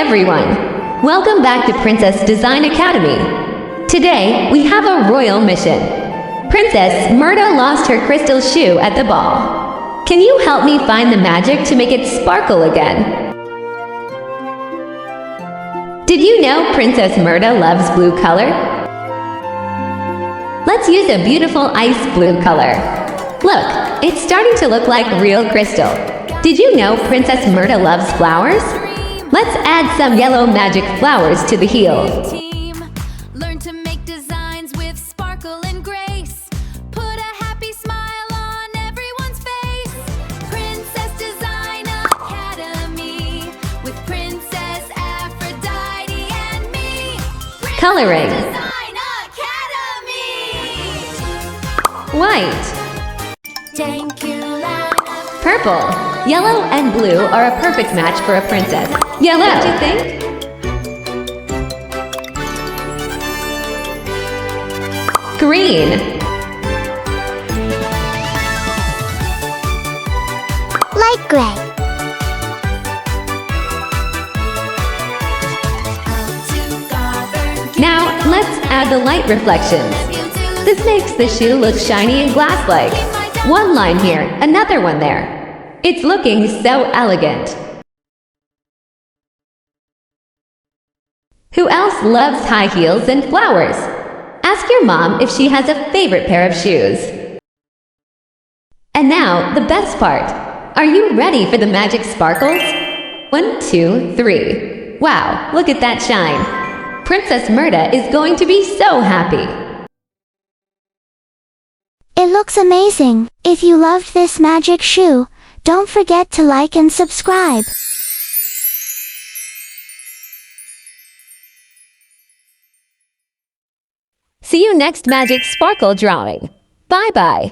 everyone! Welcome back to Princess Design Academy. Today, we have a royal mission. Princess Mirta lost her crystal shoe at the ball. Can you help me find the magic to make it sparkle again? Did you know Princess Mirta loves blue color? Let's use a beautiful ice blue color. Look, it's starting to look like real crystal. Did you know Princess Mirta loves flowers? Let's add some yellow magic flowers to the heel. Learn to make designs with sparkle and grace. Put a happy smile on everyone's face. Princess Design Academy with Princess Aphrodite and me. Princess Coloring. Design Academy. White. Thank you, Purple. Yellow and blue are a perfect match for a princess. Yellow. Don't you think? Green. Light gray. Now, let's add the light reflections. This makes the shoe look shiny and glass-like. One line here, another one there. It's looking so elegant. Who else loves high heels and flowers? Ask your mom if she has a favorite pair of shoes. And now, the best part. Are you ready for the magic sparkles? 1, 2, 3. Wow, look at that shine. Princess Mirta is going to be so happy. It looks amazing. If you loved this magic shoe, don't forget to like and subscribe. See you next magic sparkle drawing. Bye-bye.